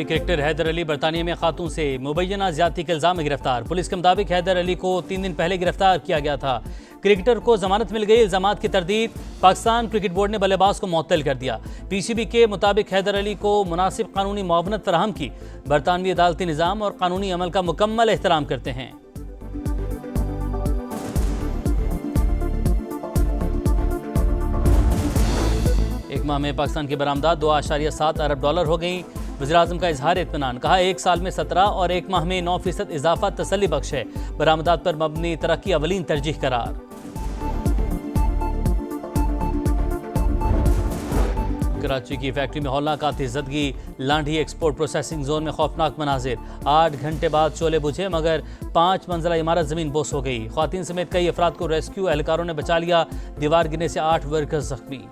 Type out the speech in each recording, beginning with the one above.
कौमी क्रिकेटर हैदर अली बरतानिया में खातून से मुबैना ज्यादती के इल्जाम में गिरफ्तार। पुलिस के मुताबिक हैदर अली को 3 दिन पहले गिरफ्तार किया गया था। क्रिकेटर को जमानत मिल गई। इल्जामात की तरदीद पाकिस्तान क्रिकेट बोर्ड ने बल्लेबाज को मुअत्तल कर दिया। पीसीबी के मुताबिक हैदर अली को मुनासिब कानूनी मुआवनत फराहम की। बरतानवी अदालती निज़ाम और कानूनी अमल का मुकम्मल एहतराम करते हैं। एक माह में पाकिस्तान की बरामदात $2.7 अरब हो गई। वज़ीर-ए-आज़म का इजहार इत्मीनान, कहा 1 साल में 17 और 1 माह में 9% इजाफा तसल्ली बख्श है। बरामदात पर मबनी तरक्की अवलीन तरजीह करार। कराची की फैक्ट्री में हौलनाक आतिशज़दगी। लांढी एक्सपोर्ट प्रोसेसिंग जोन में खौफनाक मनाजिर। 8 घंटे बाद शोले बुझे मगर 5 मंजिला इमारत जमीन बोस हो गई। ख्वातीन समेत कई अफराद को रेस्क्यू एहलकारों ने बचा लिया। दीवार गिरने से 8 वर्कर्स जख्मी।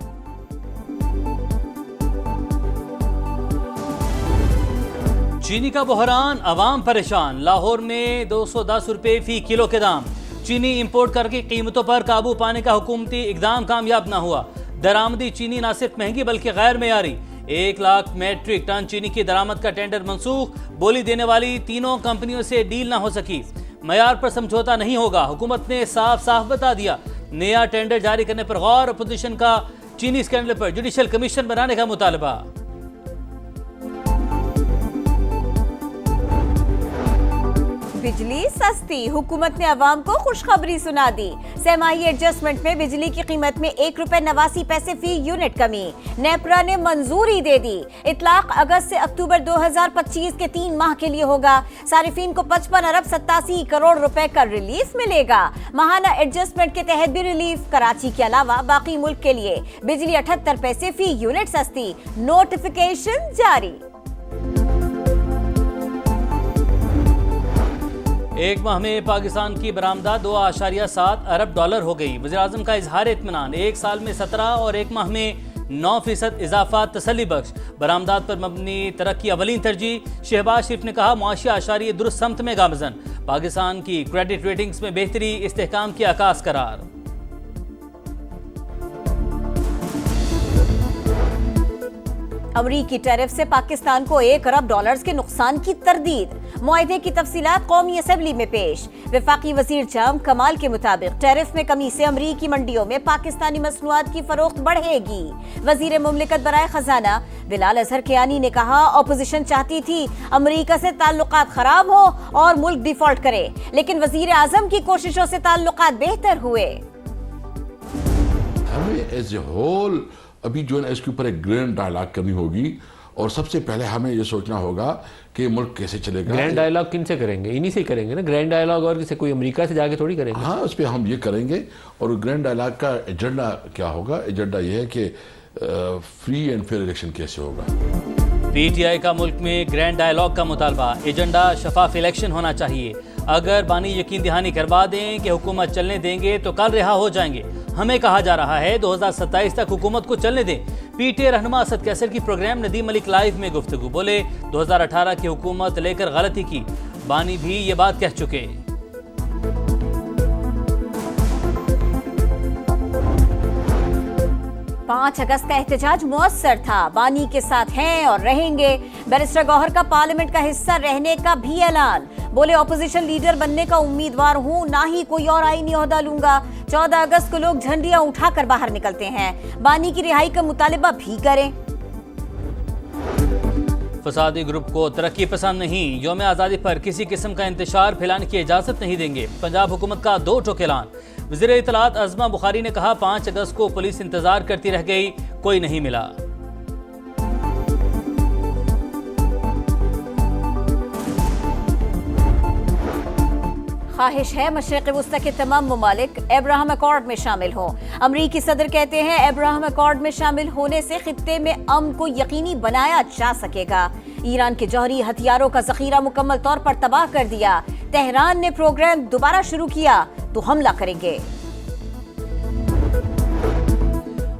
चीनी का बहरान, अवाम परेशान। लाहौर में 210 रुपये फी किलो के दाम। चीनी इंपोर्ट करके कीमतों पर काबू पाने का हुकूमती इकदाम कामयाब न हुआ। दरामदी चीनी न सिर्फ महंगी बल्कि गैर मेयारी। 1 लाख मेट्रिक टन चीनी की दरामद का टेंडर मंसूख। बोली देने वाली तीनों कंपनियों से डील न हो सकी। मयार पर समझौता नहीं होगा। हुकूमत ने साफ साफ बता दिया। नया टेंडर जारी करने पर गौर। अपोजिशन का चीनी स्कैंडल पर जुडिशल कमीशन बनाने का मुतालबा। बिजली सस्ती, हुकूमत ने अवाम को खुशखबरी सुना दी। सहमाही एडजस्टमेंट में बिजली की कीमत में ₹1.89 फी यूनिट कमी। नेपरा ने मंजूरी दे दी। इतलाक अगस्त से अक्टूबर 2025 के 3 माह के लिए होगा। सारिफीन को 55 अरब 87 करोड़ रुपए का रिलीफ मिलेगा। माहाना एडजस्टमेंट के तहत भी रिलीफ। कराची के अलावा बाकी मुल्क के लिए बिजली 78 पैसे फी यूनिट सस्ती। नोटिफिकेशन जारी। 1 माह में पाकिस्तान की बरामदात $2.7 अरब हो गई। वज़ीर-ए-आज़म का इजहार इत्मीनान, 1 साल में 17 और 1 माह में 9% इजाफा तसल्ली बख्श। बरामदात पर मबनी तरक्की अवलीन तरजीह। शहबाज शरीफ ने कहा मुआशी आशारिये दुरुस्त समत में गामजन। पाकिस्तान की क्रेडिट रेटिंग्स में बेहतरी, इस्तेहकाम की आकाश करार। अमरीकी टैरिफ से पाकिस्तान को $1 अरब के नुकसान की तरदीद। मुआहदे की तफसीलात कौमी असेंबली में पेश। वफाकी वजीर जाम कमाल के मुताबिक टैरिफ में कमी से अमरीकी मंडियों में पाकिस्तानी मसनूआत की फरोख्त बढ़ेगी। वजीर मुमलिकत बराए खजाना बिलाल अजहर कियानी ने कहा अपोजिशन चाहती थी अमरीका से ताल्लुकात खराब हो और मुल्क डिफॉल्ट करे, लेकिन वजीर आजम की कोशिशों से ताल्लुकात बेहतर हुए। हमें एज ए होल अभी जो है ना इसके ऊपर एक ग्रैंड डायलॉग करनी होगी और सबसे पहले हमें ये सोचना होगा कि मुल्क कैसे चलेगा। ग्रैंड डायलॉग किन से करेंगे? इन्हीं से करेंगे ना ग्रैंड डायलॉग, और किसी कोई अमेरिका से जाके थोड़ी करेंगे। हाँ, उस पर हम ये करेंगे। और ग्रैंड डायलॉग का एजेंडा क्या होगा? एजेंडा ये है कि फ्री एंड फेयर इलेक्शन कैसे होगा। पीटीआई का मुल्क में ग्रैंड डायलॉग का मुतालबा। एजेंडा शफाफ इलेक्शन होना चाहिए। अगर बानी यकीन दहानी करवा दें कि हुकूमत चलने देंगे तो कल रिहा हो जाएंगे। हमें कहा जा रहा है 2027 तक हुकूमत को चलने दें। पीटीआई रहनुमा असद कैसर की प्रोग्राम नदीम मलिक लाइव में गुफ्तगू। बोले 2018 की हुकूमत लेकर गलती की। बानी भी ये बात कह चुके। 5 अगस्त का एहतजाज मुअस्सर था। बानी के साथ हैं और रहेंगे। बैरिस्टर गौहर का पार्लियामेंट का हिस्सा रहने का भी ऐलान। बोले ऑपोजिशन लीडर बनने का उम्मीदवार हूं, ना ही कोई और आईनी ओहदा लूंगा। 14 अगस्त को लोग झंडियां उठाकर बाहर निकलते हैं। बानी की रिहाई का मुतालिबा भी करें। फसादी ग्रुप को तरक्की पसंद नहीं। यौम आज़ादी पर किसी किस्म का इंतशार फैलाने की इजाज़त नहीं देंगे। पंजाब हुकूमत का 2 टोक ऐलान। वज़ीर इत्तलात अज़मा बुखारी ने कहा 5 अगस्त को पुलिस इंतजार करती रह गई, कोई नहीं मिला। ख्वाहिश है मशरिक़ वुस्ता के तमाम ममालिक अब्राहम अकॉर्ड में शामिल हों। अमरीकी सदर कहते हैं अब्राहम अकॉर्ड में शामिल होने से खित्ते में अमन को यकीनी बनाया जा सकेगा। ईरान के जौहरी हथियारों का जखीरा मुकम्मल तौर पर तबाह कर दिया। तेहरान ने प्रोग्राम दोबारा शुरू किया तो हमला करेंगे।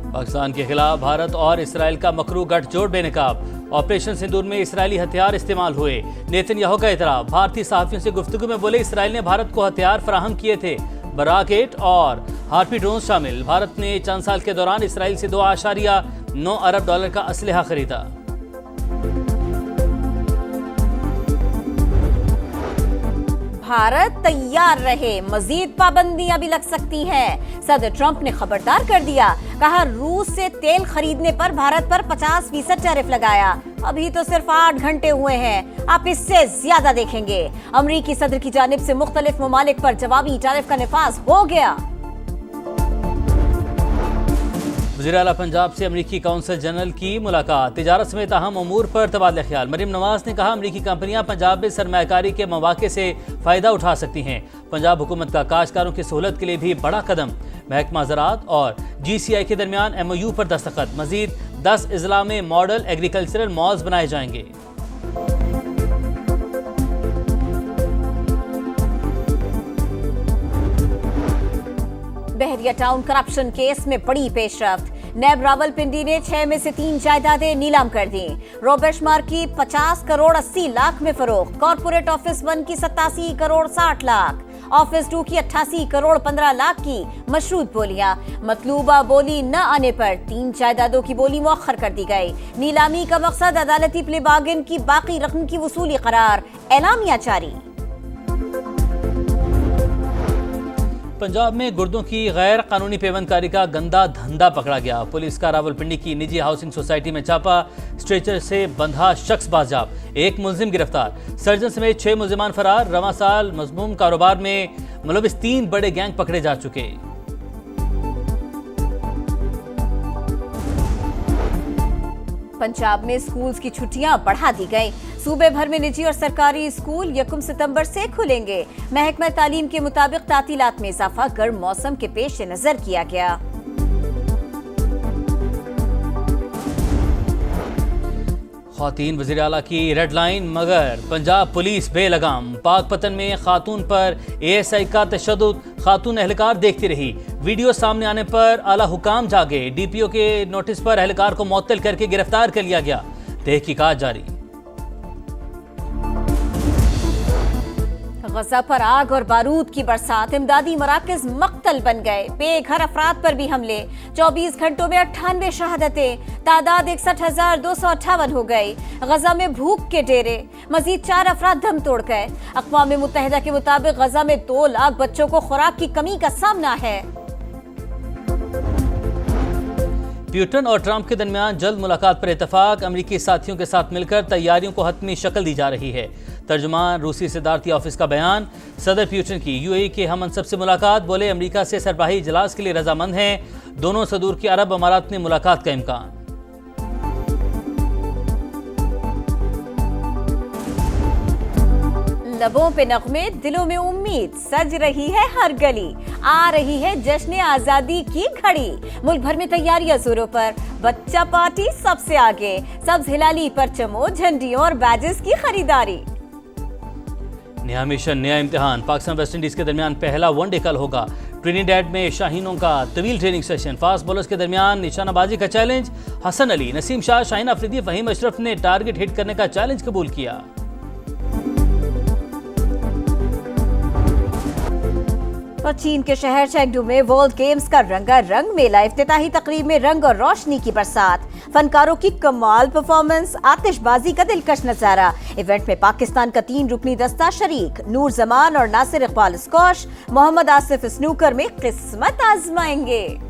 पाकिस्तान के खिलाफ भारत और इसराइल का मकरू गठजोड़ बेनकाब। ऑपरेशन सिंदूर में इसराइली हथियार इस्तेमाल हुए। नेतन्याहू का इतराफ। भारतीय सहाफियों से गुफ्तगू में बोले इसराइल ने भारत को हथियार फराहम किए थे। बराकेट और हार्पी ड्रोन शामिल। भारत ने चंद साल के दौरान इसराइल से $2.9 अरब का असलहा खरीदा। भारत तैयार रहे, मजीद पाबंदियां भी लग सकती हैं। सदर ट्रंप ने खबरदार कर दिया, कहा रूस से तेल खरीदने पर भारत पर 50% टैरिफ लगाया। अभी तो सिर्फ 8 घंटे हुए हैं, आप इससे ज्यादा देखेंगे। अमरीकी सदर की जानिब से मुख्तलिफ ममालिक पर जवाबी टैरिफ का निफाज हो गया। वज़ीर आला पंजाब से अमरीकी कौंसल जनरल की मुलाकात, तिजारत समेत अहम अमूर पर तबादला ख्याल। मरीम नवाज ने कहा अमरीकी कंपनियां पंजाब में सरमायाकारी के मौके से फ़ायदा उठा सकती हैं। पंजाब हुकूमत का काश्तकारों की सहूलत के लिए भी बड़ा कदम। महकमा ज़राअत और GCI के दरमियान MOU पर दस्तखत। मजीद 10 अजला में मॉडल एग्रीकल्चरल मॉल्स बनाए जाएंगे। बहरिया टाउन करप्शन केस में बड़ी पेशरफ्त। नैब रावलपिंडी ने 6 में से 3 जायदादें नीलाम कर दी। रोबेशमार की 50 करोड़ 80 लाख में फरोख्त। कॉर्पोरेट ऑफिस 1 की 87 करोड़ 60 लाख, ऑफिस 2 की 88 करोड़ 15 लाख की मशरूत बोलियां। मतलूबा बोली न आने पर 3 जायदादों की बोली मुअख्खर कर दी गई। नीलामी का मकसद अदालती प्ले बार्गेन की बाकी रकम की वसूली करार। एलामिया जारी। पंजाब में गुर्दों की गैर कानूनी पेवंदकारी का गंदा धंधा पकड़ा गया। पुलिस का रावलपिंडी की निजी हाउसिंग सोसाइटी में छापा, स्ट्रेचर से बंधा शख्स बाजियाब, 1 मुलजिम गिरफ्तार। सर्जन समेत 6 मुलजिमान फरार। रवां साल मजमूम कारोबार में मुलविस 3 बड़े गैंग पकड़े जा चुके। पंजाब में स्कूल्स की छुट्टियां बढ़ा दी गई। सूबे भर में निजी और सरकारी स्कूल 1 सितंबर से खुलेंगे। महकमा तालीम के मुताबिक तातीलात में इजाफा गर्म मौसम के पेश नजर किया गया। ख़वातीन वज़ीर आला की रेड लाइन, मगर पंजाब पुलिस बेलगाम। पाकपतन में खातून पर ASI का तशद्दुद, खातून एहलकार देखती रही। वीडियो सामने आने पर आला हुकाम जागे। DPO के नोटिस पर एहलकार को मुअत्तल करके गिरफ्तार कर लिया गया। तहकीकात जारी। गजा पर आग और बारूद की बरसात। इमदादी मराकज मक्तल बन गए। बेघर अफराद पर भी हमले। 24 घंटों में 98 शहादतें। तादाद 61,258 हो गई। गजा में भूख के डेरे। मजीद 4 अफराद दम तोड़ गए। अक़वाम मुत्तहिदा के मुताबिक गजा में 2 लाख बच्चों को खुराक की कमी का सामना है। प्यूटन और ट्रंप के दरमियान जल्द मुलाकात पर इतफाक। अमरीकी साथियों के साथ मिलकर तैयारियों को हतमी शक्ल दी जा रही है। तर्जुमान रूसी सदारती ऑफिस का बयान। सदर प्यूटन की UAE के हम मनसब से मुलाकात। बोले अमरीका से सरबराही इजलास के लिए रजामंद हैं। दोनों सदूर के अरब अमारात में मुलाकात का इम्कान। लबों पे नग़मे, दिलों में उम्मीद। सज रही है हर गली, आ रही है जश्न आजादी की घड़ी। मुल्क भर में तैयारियां जोरों पर। बच्चा पार्टी सबसे आगे। सब्ज हिलाली परचमों, झंडियों और बैजेस की खरीदारी। नया मिशन, नया इम्तिहान। पाकिस्तान वेस्ट इंडीज के दरमियान पहला वनडे कल होगा। ट्रिनिडेड में शाहीनों का तवील ट्रेनिंग सेशन। फास्ट बॉलर्स के दरमियान निशानाबाजी का चैलेंज। हसन अली, नसीम शाह, शाहीन अफरीदी, फहीम अशरफ ने टारगेट हिट करने का चैलेंज कबूल किया। और चीन के शहर चेंगडू में वर्ल्ड गेम्स का रंगारंग मेला। इफ्तिताही तकरीब में रंग और रोशनी की बरसात। फनकारों की कमाल परफॉर्मेंस, आतिशबाजी का दिलकश नजारा। इवेंट में पाकिस्तान का 3 रुकनी दस्ता शरीक। नूर जमान और नासिर इकबाल स्कॉश, मोहम्मद आसिफ स्नूकर में किस्मत आजमाएंगे।